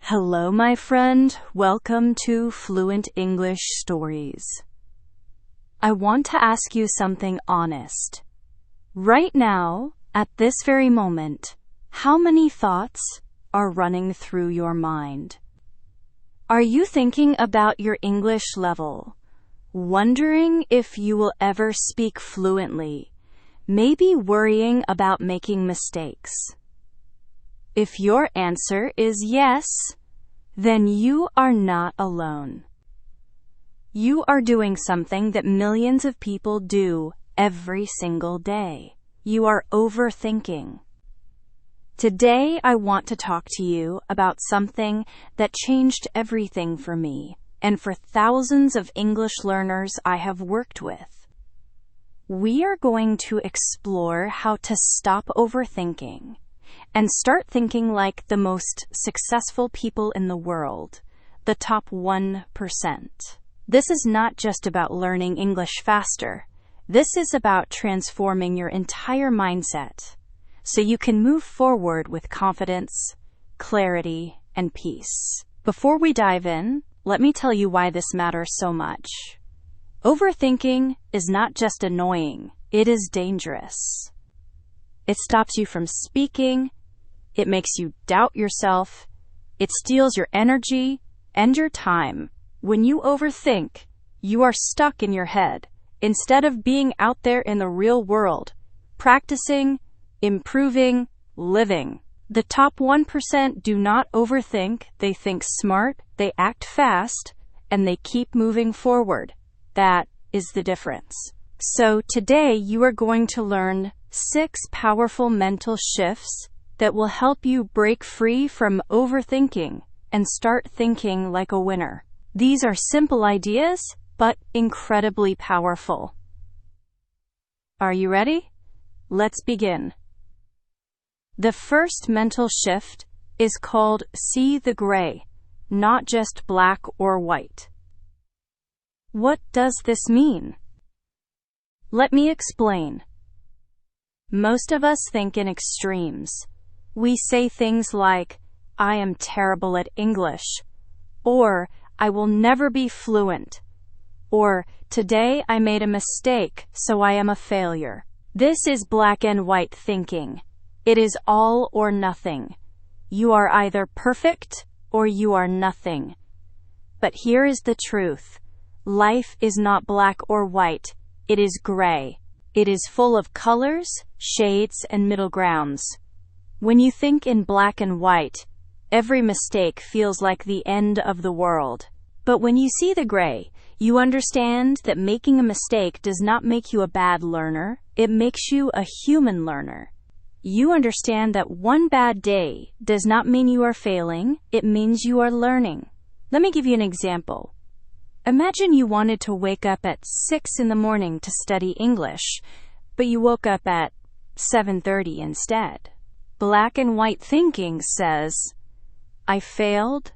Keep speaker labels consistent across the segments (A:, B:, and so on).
A: Hello, my friend. Welcome to Fluent English Stories. I want to ask you something honest. Right now, at this very moment, how many thoughts are running through your mind? Are you thinking about your English level, wondering if you will ever speak fluently, maybe worrying about making mistakes? If your answer is yes, then you are not alone. You are doing something that millions of people do every single day. You are overthinking. Today, I want to talk to you about something that changed everything for me and for thousands of English learners I have worked with. We are going to explore how to stop overthinking and start thinking like the most successful people in the world, the top 1%. This is not just about learning English faster. This is about transforming your entire mindset so you can move forward with confidence, clarity, and peace. Before we dive in, let me tell you why this matters so much. Overthinking is not just annoying, it is dangerous. It stops you from speaking, it makes you doubt yourself, it steals your energy and your time. When you overthink, you are stuck in your head instead of being out there in the real world, practicing, improving, living. The top 1% do not overthink, they think smart, they act fast, and they keep moving forward. That is the difference. So today you are going to learn 6 powerful mental shifts that will help you break free from overthinking and start thinking like a winner. These are simple ideas, but incredibly powerful. Are you ready? Let's begin. The first mental shift is called see the gray, not just black or white. What does this mean? Let me explain. Most of us think in extremes. We say things like, I am terrible at English, or I will never be fluent, or today I made a mistake, so I am a failure. This is black and white thinking. It is all or nothing. You are either perfect or you are nothing. But here is the truth. Life is not black or white. It is gray. It is full of colors, shades, and middle grounds. When you think in black and white, every mistake feels like the end of the world. But when you see the gray, you understand that making a mistake does not make you a bad learner, it makes you a human learner. You understand that one bad day does not mean you are failing, it means you are learning. Let me give you an example. Imagine you wanted to wake up at 6 in the morning to study English, but you woke up at 7:30 instead. Black and white thinking says, I failed,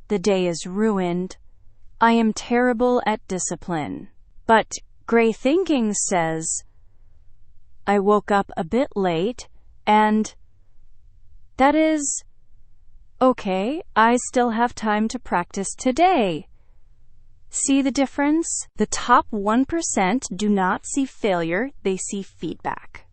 A: the day is ruined, I am terrible at discipline. But gray thinking says, I woke up a bit late, and that is okay, I still have time to practice today. See the difference? The top 1% do not see failure, they see feedback.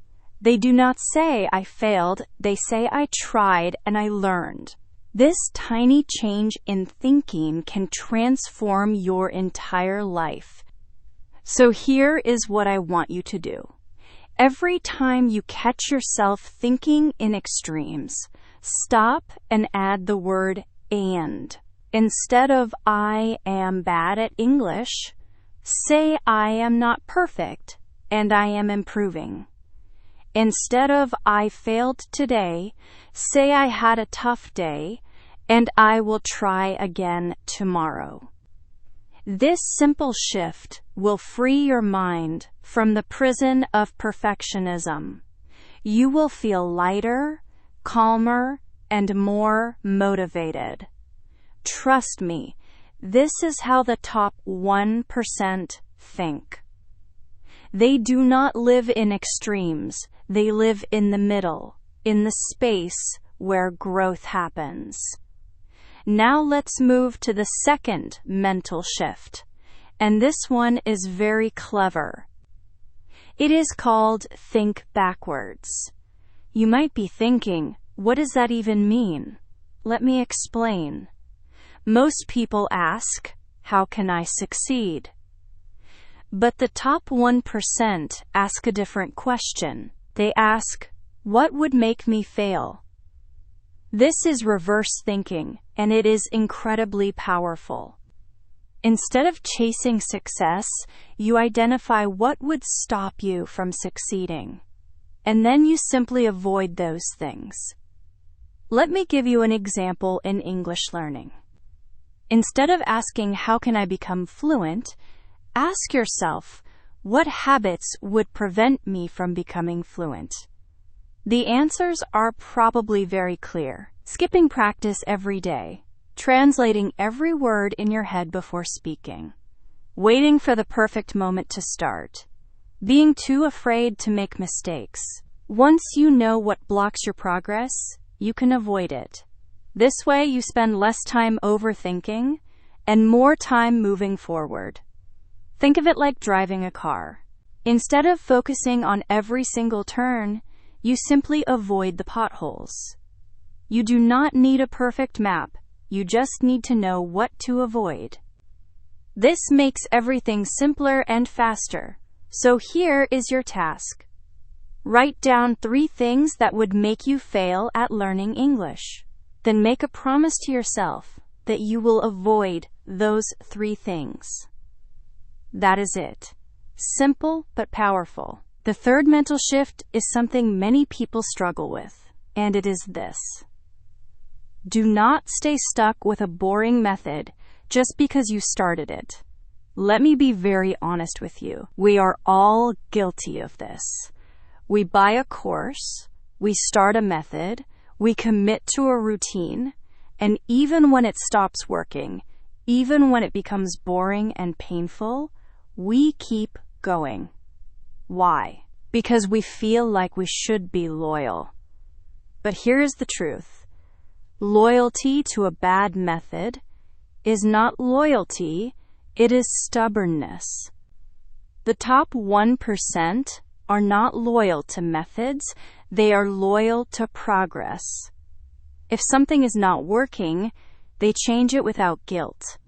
A: They do not say, I failed, they say, I tried and I learned. This tiny change in thinking can transform your entire life. So here is what I want you to do. Every time you catch yourself thinking in extremes, stop and add the word and. Instead of I am bad at English, say I am not perfect and I am improving. Instead of I failed today, say I had a tough day and I will try again tomorrow. This simple shift will free your mind from the prison of perfectionism. You will feel lighter, calmer, and more motivated. Trust me, this is how the top 1% think. They do not live in extremes. They live in the middle, in the space where growth happens. Now let's move to the second mental shift. And this one is very clever. It is called think backwards. You might be thinking, what does that even mean? Let me explain. Most people ask, how can I succeed? But the top 1% ask a different question. They ask, what would make me fail? This is reverse thinking, and it is incredibly powerful. Instead of chasing success, you identify what would stop you from succeeding. And then you simply avoid those things. Let me give you an example in English learning. Instead of asking, how can I become fluent? Ask yourself, what habits would prevent me from becoming fluent? The answers are probably very clear. Skipping practice every day. Translating every word in your head before speaking. Waiting for the perfect moment to start. Being too afraid to make mistakes. Once you know what blocks your progress, you can avoid it. This way you spend less time overthinking and more time moving forward. Think of it like driving a car. Instead of focusing on every single turn, you simply avoid the potholes. You do not need a perfect map. You just need to know what to avoid. This makes everything simpler and faster. So here is your task. Write down 3 things that would make you fail at learning English. Then make a promise to yourself that you will avoid those 3 things. That is it. Simple but powerful. The third mental shift is something many people struggle with, and it is this. Do not stay stuck with a boring method just because you started it. Let me be very honest with you. We are all guilty of this. We buy a course, we start a method, we commit to a routine, and even when it stops working, even when it becomes boring and painful, we keep going. Why? Because we feel like we should be loyal. But here's the truth. Loyalty to a bad method is not loyalty, it is stubbornness. The top 1% are not loyal to methods, they are loyal to progress. If something is not working, they change it without guilt.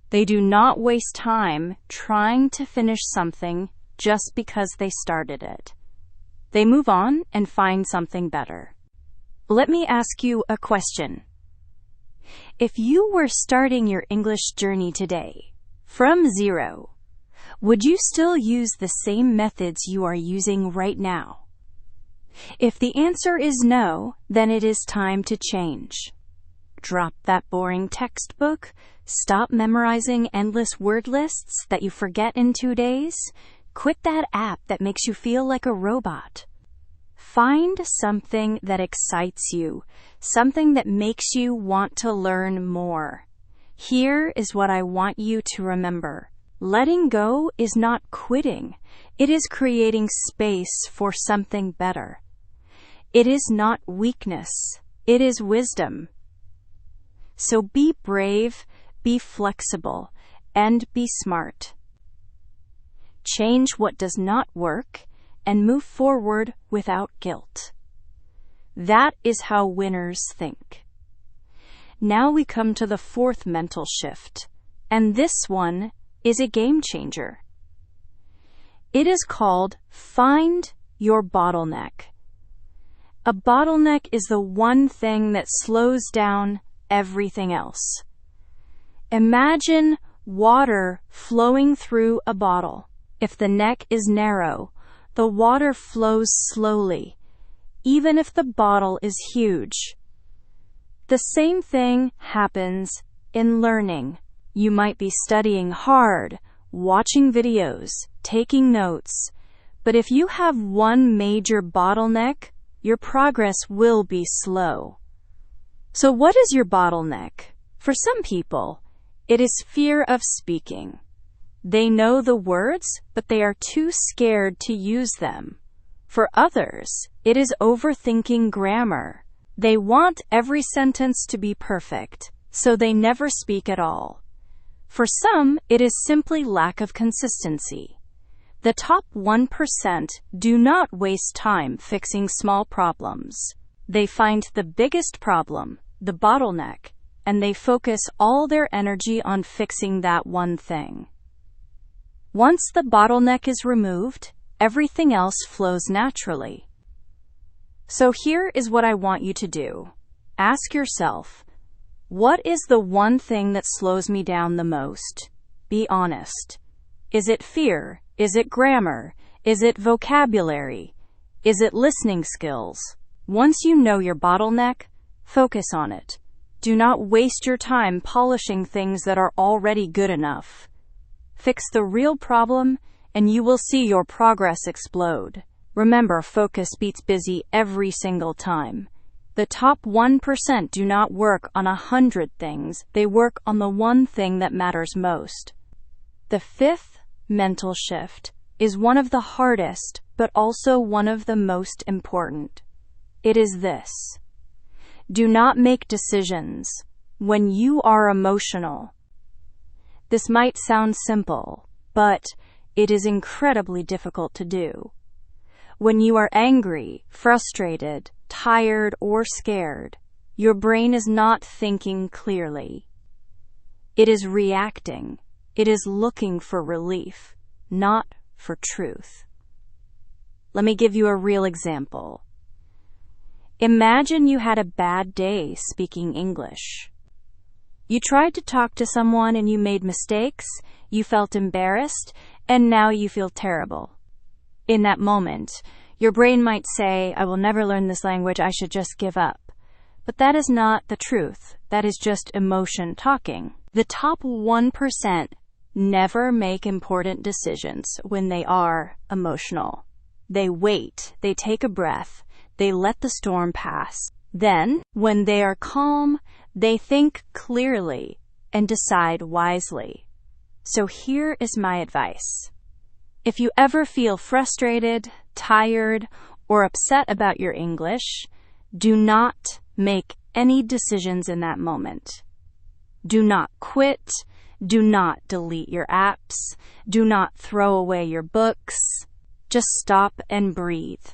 A: They do not waste time trying to finish something just because they started it. They move on and find something better. Let me ask you a question. If you were starting your English journey today, from 0, would you still use the same methods you are using right now? If the answer is no, then it is time to change. Drop that boring textbook, stop memorizing endless word lists that you forget in 2 days, quit that app that makes you feel like a robot. Find something that excites you, something that makes you want to learn more. Here is what I want you to remember. Letting go is not quitting. It is creating space for something better. It is not weakness. It is wisdom. So be brave, be flexible, and be smart. Change what does not work and move forward without guilt. That is how winners think. Now we come to the fourth mental shift, and this one is a game changer. It is called Find Your Bottleneck. A bottleneck is the one thing that slows down everything else. Imagine water flowing through a bottle. If the neck is narrow, the water flows slowly, even if the bottle is huge. The same thing happens in learning. You might be studying hard, watching videos, taking notes, but if you have one major bottleneck, your progress will be slow. So what is your bottleneck? For some people, it is fear of speaking. They know the words, but they are too scared to use them. For others, it is overthinking grammar. They want every sentence to be perfect, so they never speak at all. For some, it is simply lack of consistency. The top 1% do not waste time fixing small problems. They find the biggest problem, the bottleneck, and they focus all their energy on fixing that one thing. Once the bottleneck is removed, everything else flows naturally. So here is what I want you to do. Ask yourself, what is the one thing that slows me down the most? Be honest. Is it fear? Is it grammar? Is it vocabulary? Is it listening skills? Once you know your bottleneck, focus on it. Do not waste your time polishing things that are already good enough. Fix the real problem, and you will see your progress explode. Remember, focus beats busy every single time. The top 1% do not work on 100 things. They work on the one thing that matters most. The fifth mental shift is one of the hardest, but also one of the most important. It is this: do not make decisions when you are emotional. This might sound simple, but it is incredibly difficult to do. When you are angry, frustrated, tired, or scared, your brain is not thinking clearly. It is reacting. It is looking for relief, not for truth. Let me give you a real example. Imagine you had a bad day speaking English. You tried to talk to someone and you made mistakes, you felt embarrassed, and now you feel terrible. In that moment, your brain might say, I will never learn this language, I should just give up. But that is not the truth. That is just emotion talking. The top 1% never make important decisions when they are emotional. They wait, they take a breath, they let the storm pass. Then, when they are calm, they think clearly and decide wisely. So here is my advice. If you ever feel frustrated, tired, or upset about your English, do not make any decisions in that moment. Do not quit. Do not delete your apps. Do not throw away your books. Just stop and breathe.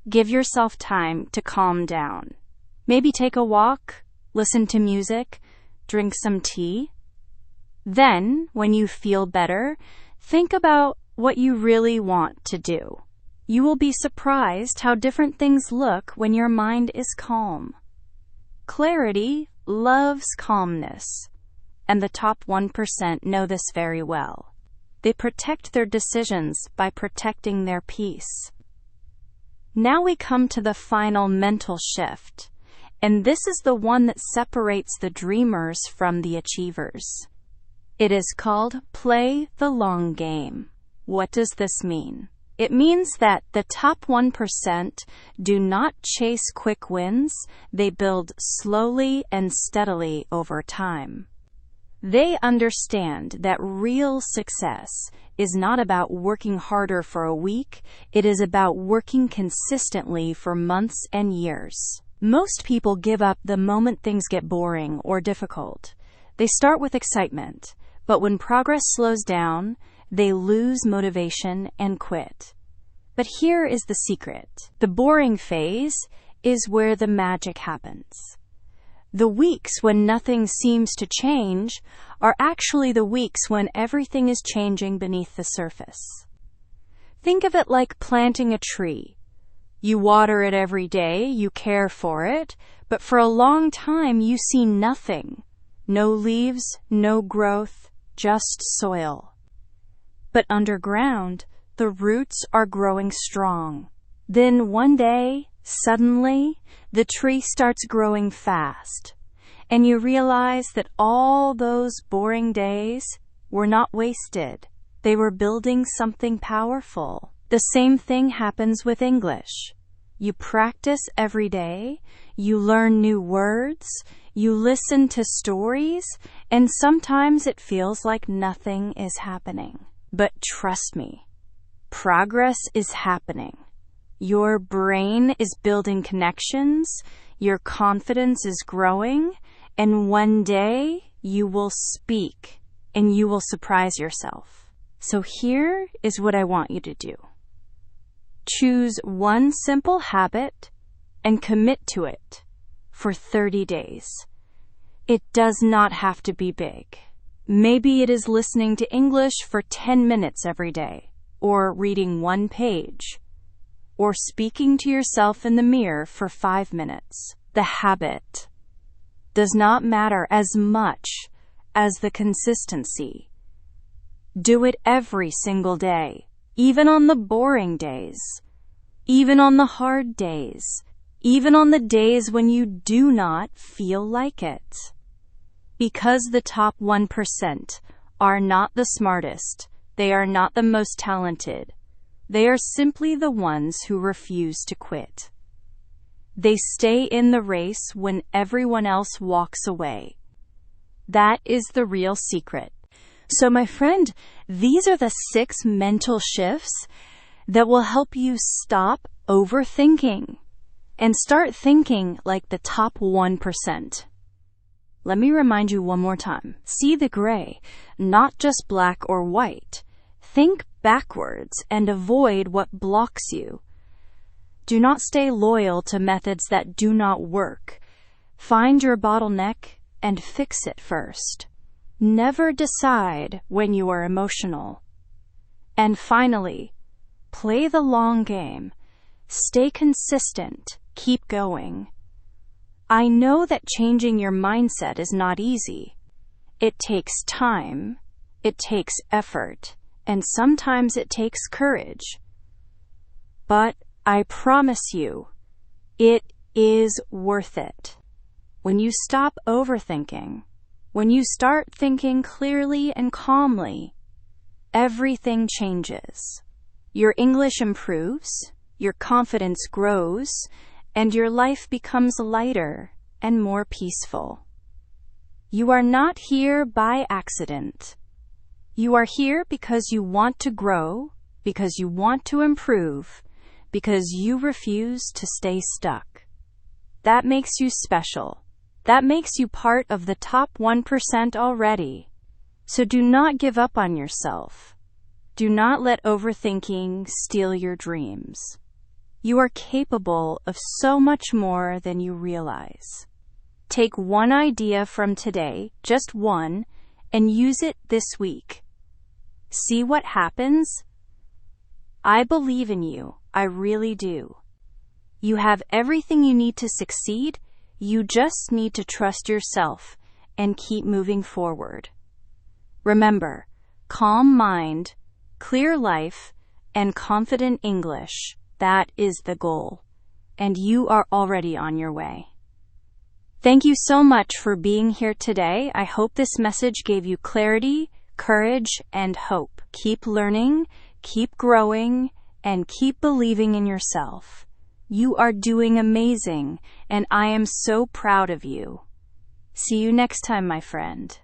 A: Give yourself time to calm down. Maybe take a walk, listen to music, drink some tea. Then, when you feel better, think about what you really want to do. You will be surprised how different things look when your mind is calm. Clarity loves calmness. And the top 1% know this very well. They protect their decisions by protecting their peace. Now we come to the final mental shift, and this is the one that separates the dreamers from the achievers. It is called play the long game. What does this mean? It means that the top 1% do not chase quick wins, they build slowly and steadily over time. They understand that real success is not about working harder for a week, it is about working consistently for months and years. Most people give up the moment things get boring or difficult. They start with excitement, but when progress slows down, they lose motivation and quit. But here is the secret. The boring phase is where the magic happens. The weeks when nothing seems to change are actually the weeks when everything is changing beneath the surface. Think of it like planting a tree. You water it every day, you care for it, but for a long time you see nothing. No leaves, no growth, just soil. But underground, the roots are growing strong. Then one day, suddenly, the tree starts growing fast, and you realize that all those boring days were not wasted. They were building something powerful. The same thing happens with English. You practice every day, you learn new words, you listen to stories, and sometimes it feels like nothing is happening. But trust me, progress is happening. Your brain is building connections, your confidence is growing, And one day, you will speak, and you will surprise yourself. So here is what I want you to do. Choose one simple habit and commit to it for 30 days. It does not have to be big. Maybe it is listening to English for 10 minutes every day, or reading one page, or speaking to yourself in the mirror for 5 minutes. The habit does not matter as much as the consistency. Do it every single day, even on the boring days, even on the hard days, even on the days when you do not feel like it. Because the top 1% are not the smartest, they are not the most talented. They are simply the ones who refuse to quit. They stay in the race when everyone else walks away. That is the real secret. So, my friend, these are the 6 mental shifts that will help you stop overthinking and start thinking like the top 1%. Let me remind you one more time. See the gray, not just black or white. Think backwards and avoid what blocks you. Do not stay loyal to methods that do not work. Find your bottleneck and fix it first. Never decide when you are emotional. And finally, play the long game. Stay consistent. Keep going. I know that changing your mindset is not easy. It takes time, it takes effort, and sometimes it takes courage. But I promise you, it is worth it. When you stop overthinking, when you start thinking clearly and calmly, everything changes. Your English improves, your confidence grows, and your life becomes lighter and more peaceful. You are not here by accident. You are here because you want to grow, because you want to improve, because you refuse to stay stuck. That makes you special. That makes you part of the top 1% already. So do not give up on yourself. Do not let overthinking steal your dreams. You are capable of so much more than you realize. Take one idea from today, just one, and use it this week. See what happens? I believe in you. I really do. You have everything you need to succeed. You just need to trust yourself and keep moving forward. Remember, calm mind, clear life, and confident English. That is the goal, and you are already on your way. Thank you so much for being here today. I hope this message gave you clarity, courage, and hope. Keep learning, keep growing, and keep believing in yourself. You are doing amazing, and I am so proud of you. See you next time, my friend.